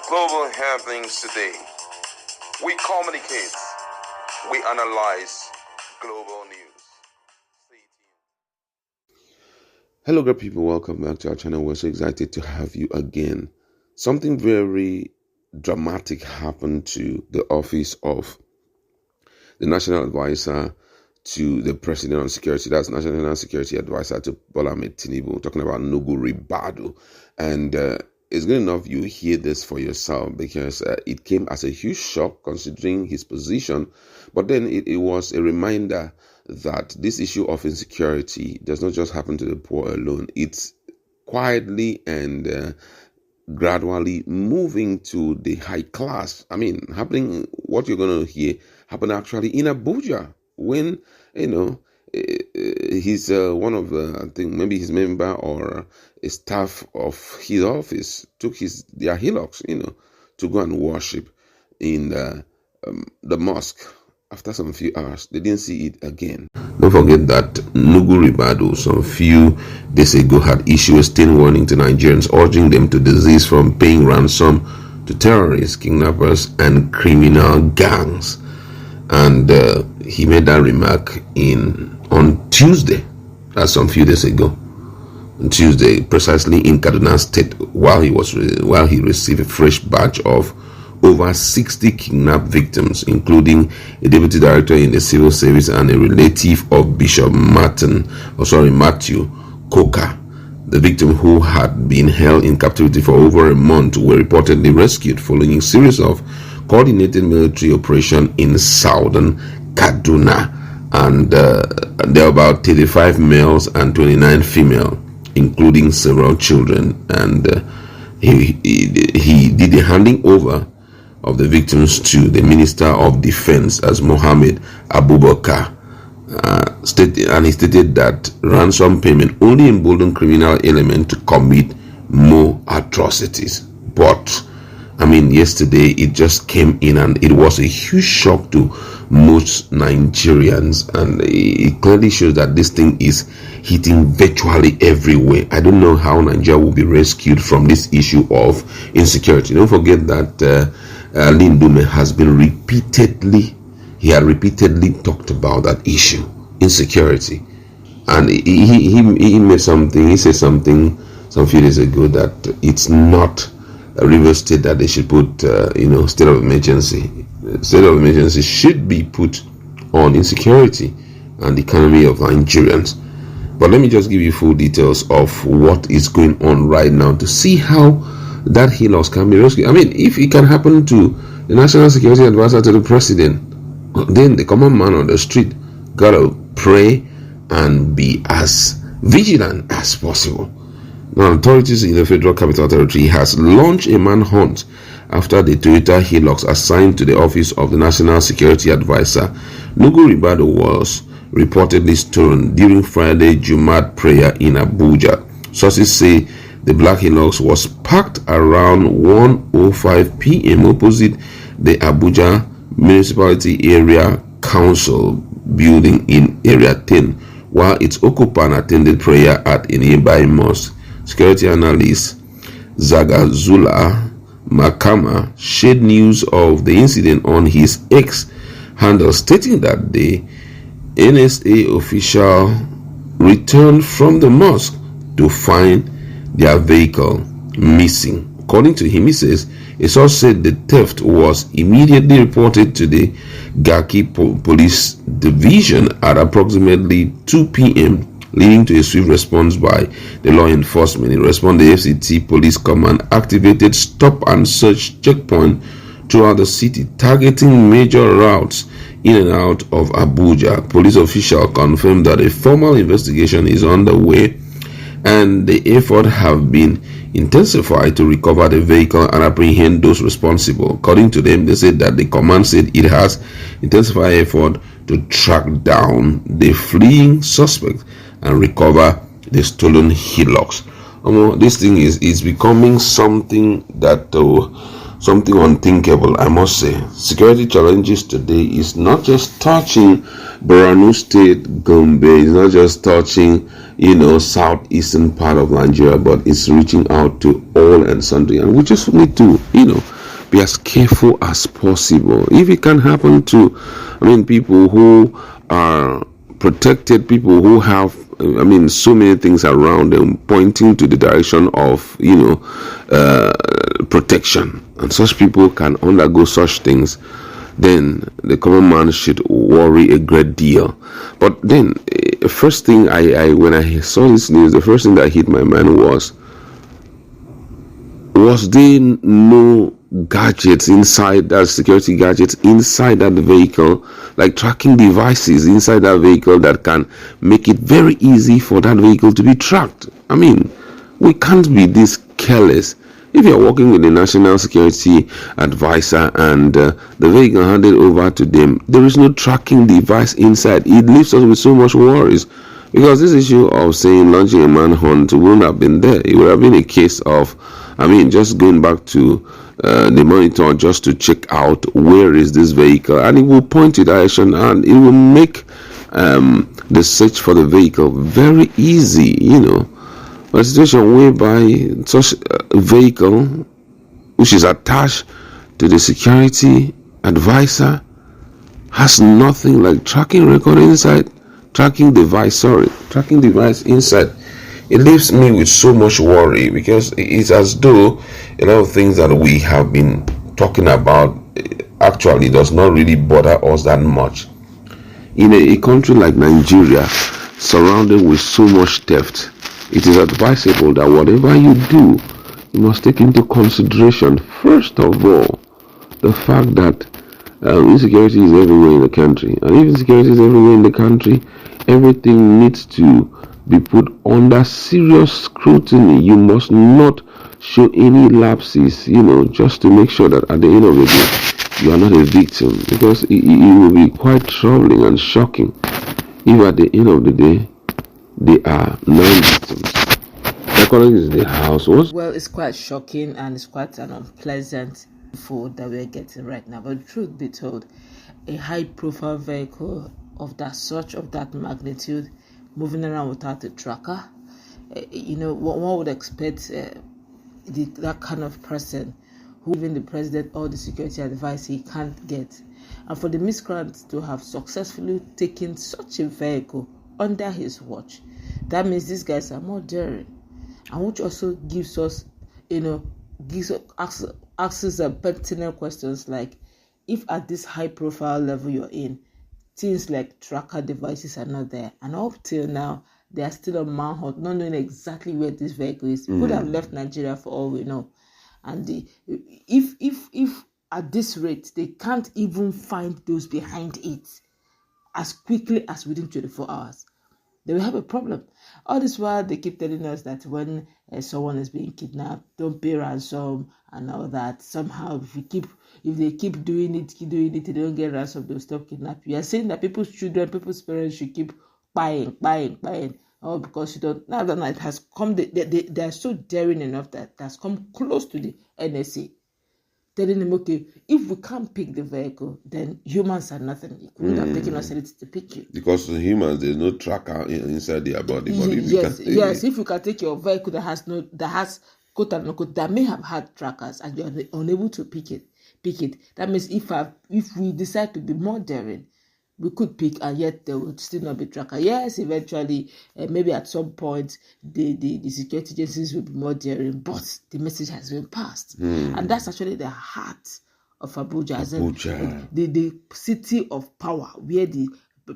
global happenings today. We communicate, we analyze global news. Stay tuned. Hello, great people. Welcome back to our channel. We're so excited to have you again. Something very dramatic happened to the office of the National Advisor to the President on Security. That's National Security Advisor to Bola Ahmed Tinubu. We're talking about Ribadu. And it's good enough you hear this for yourself, because it came as a huge shock considering his position. But then it was a reminder that this issue of insecurity does not just happen to the poor alone. It's quietly and gradually moving to the high class. I mean, happening, what you're going to hear happened actually in Abuja when, he's one of the, I think maybe his member or a staff of his office took their Hilux, to go and worship in the mosque. After some few hours, they didn't see it again. Don't forget that Ribadu some few days ago had issued a stern warning to Nigerians, urging them to desist from paying ransom to terrorists, kidnappers, and criminal gangs. And he made that remark on Tuesday. That's some few days ago. On Tuesday, precisely in Kaduna State, while he received a fresh batch of over 60 kidnapped victims, including a deputy director in the civil service and a relative of Bishop Matthew Coker. The victim, who had been held in captivity for over a month, were reportedly rescued following a series of coordinated military operations in southern Kaduna. And there are about 35 males and 29 female, including several children. And he did the handing over of the victims to the Minister of Defense as Mohammed Abubakar. He stated that ransom payment only emboldened criminal elements to commit more atrocities. But I mean, yesterday it just came in and it was a huge shock to most Nigerians, and it clearly shows that this thing is hitting virtually everywhere. I don't know how Nigeria will be rescued from this issue of insecurity. Don't forget that Lindume has been repeatedly talked about that issue, insecurity. And he said something some few days ago that it's not a River State that they should put, state of emergency. State of emergency should be put on insecurity and the economy of Nigerians. But let me just give you full details of what is going on right now to see how that Hilux can be rescued. I mean, if it can happen to the National Security Advisor to the President, then the common man on the street gotta pray and be as vigilant as possible. Now, authorities in the Federal Capital Territory has launched a manhunt after the Toyota Hilux assigned to the office of the National Security Advisor, Ribadu, was reportedly stolen during Friday Jumat prayer in Abuja. Sources say the black Hilux was parked around 1:05 p.m. opposite the Abuja Municipality Area Council building in Area 10, while its occupant attended prayer at a nearby mosque. Security analyst Zagazula Makama shared news of the incident on his X handle, stating that the NSA official returned from the mosque to find their vehicle missing. According to him, he says, a source said the theft was immediately reported to the Gaki Police Division at approximately 2 p.m., leading to a swift response by the law enforcement. In response, the FCT Police Command activated stop and search checkpoint throughout the city, targeting major routes in and out of Abuja. Police officials confirmed that a formal investigation is underway and the effort have been intensified to recover the vehicle and apprehend those responsible. According to them, they said that the command said it has intensified effort to track down the fleeing suspect and recover the stolen Hilux. This thing is becoming something that something unthinkable, I must say. Security challenges today is not just touching Borno State, Gombe, it's not just touching southeastern part of Nigeria, but it's reaching out to all and sundry, and we just need to be as careful as possible. If it can happen to, people who are protected, people who have, so many things around them pointing to the direction of, protection, and such people can undergo such things, then the common man should worry a great deal. But then, first thing when I saw this news, the first thing that hit my mind was there no gadgets inside that, security gadgets inside that vehicle, like tracking devices inside that vehicle that can make it very easy for that vehicle to be tracked? We can't be this careless. If you're working with a national security advisor and the vehicle handed over to them, there is no tracking device inside. It leaves us with so much worries, because this issue of saying launching a manhunt wouldn't have been there. It would have been a case of, just going back to the monitor just to check out where is this vehicle, and it will point to direction, and it will make the search for the vehicle very easy. But a situation whereby such a vehicle, which is attached to the security advisor, has nothing like tracking record inside, tracking device inside. It leaves me with so much worry, because it's as though a lot of things that we have been talking about actually does not really bother us that much. In a country like Nigeria, surrounded with so much theft, it is advisable that whatever you do, you must take into consideration, first of all, the fact that insecurity is everywhere in the country. And if insecurity is everywhere in the country, everything needs to be put under serious scrutiny. You must not show any lapses, just to make sure that at the end of the day, you are not a victim. Because it will be quite troubling and shocking if at the end of the day, they are non-victims. According to the house, well, it's quite shocking and it's quite an unpleasant food that we're getting right now. But truth be told, a high-profile vehicle of that magnitude moving around without a tracker, one would expect that kind of person who even the president or the security advice he can't get. And for the miscreants to have successfully taken such a vehicle under his watch, that means these guys are more daring, and which also gives us, asks pertinent questions like, if at this high profile level you're in, things like tracker devices are not there, and up till now they are still on manhunt, not knowing exactly where this vehicle is. Could have left Nigeria for all we know. And if at this rate they can't even find those behind it as quickly as within 24 hours, they will have a problem. All this while they keep telling us that when someone is being kidnapped, don't pay ransom and all that. Somehow if they keep doing it, they don't get ransom, they'll stop kidnapping. You are saying that people's children, people's parents should keep buying, all because you don't. Now that it has come, they are so daring enough that it has come close to the NSA, telling them, okay, if we can't pick the vehicle, then humans are nothing. It couldn't have taken us anything to pick you. Because humans, there's no tracker inside their body. Yes. If you can take your vehicle that has quote unquote that may have had trackers and you're unable to pick it. That means if we decide to be more daring, we could pick, and yet there would still not be tracker. Yes, eventually, maybe at some point, the security agencies will be more daring, but the message has been passed. And that's actually the heart of Abuja. The city of power where the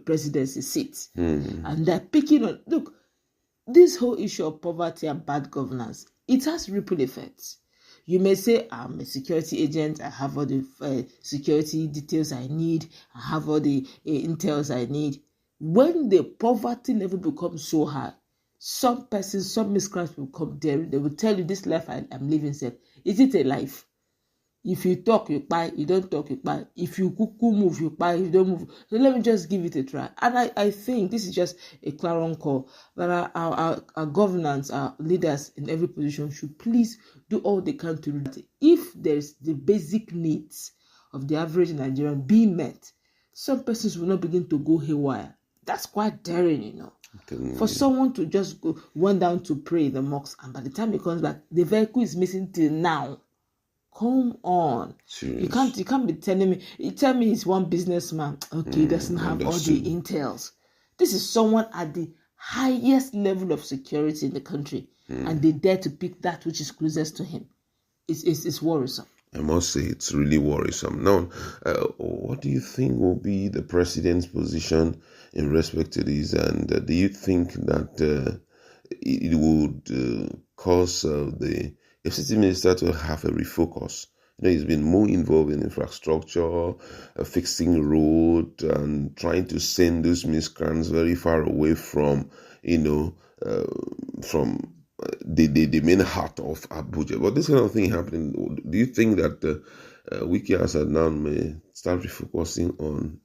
presidency sits. And they're picking on, look, this whole issue of poverty and bad governance, it has ripple effects. You may say, I'm a security agent, I have all the security details I need, I have all the intels I need. When the poverty level becomes so high, some miscreants will come there, they will tell you, this life I'm living, said, is it a life? If you talk, you buy. You don't talk, you buy. If you move, you buy. If you don't move. So let me just give it a try. And I think this is just a clarion call that our governance, our leaders in every position should please do all they can to do that. If there's the basic needs of the average Nigerian being met, some persons will not begin to go haywire. That's quite daring, For someone to just went down to pray in the mosque, and by the time he comes back, the vehicle is missing till now. Come on. Serious. You can't be telling me. You tell me he's one businessman. Okay, he doesn't have all the intels. This is someone at the highest level of security in the country, and they dare to pick that which is closest to him. It's worrisome. I must say it's really worrisome. Now, what do you think will be the president's position in respect to this? And do you think that it would cause the FCT minister to have a refocus? You know, he's been more involved in infrastructure, fixing road, and trying to send those miscreants very far away from, from the main heart of Abuja. But this kind of thing happening, do you think that Wiki as now may start refocusing on,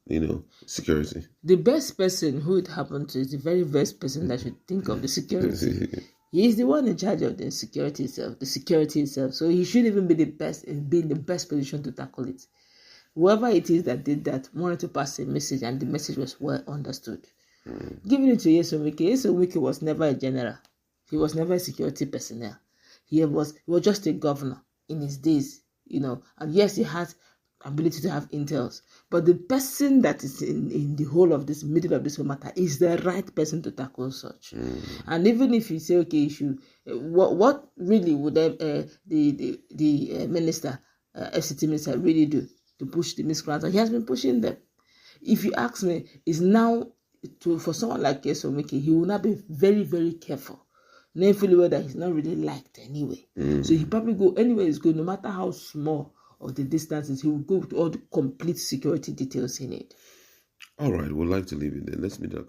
security? The best person who it happened to is the very best person that should think of the security. He is the one in charge of the security itself. So he should even be the best and be in the best position to tackle it. Whoever it is that did that wanted to pass a message, and the message was well understood. Giving it to Nyesom Wike was never a general. He was never a security personnel. He was just a governor in his days, and yes, he has ability to have intels, but the person that is in the whole of this middle of this whole matter is the right person to tackle such. And even if you say, okay, you should, what really would the minister, FCT minister, really do to push the miscreants? And he has been pushing them. If you ask me, is now for someone like Nyesom Wike, he will not be very, very careful, knowing fully well that he's not really liked anyway. So he probably go anywhere he's going, no matter how small of the distances, he will go with all the complete security details he need. All right, we'd like to leave it there. Let's meet our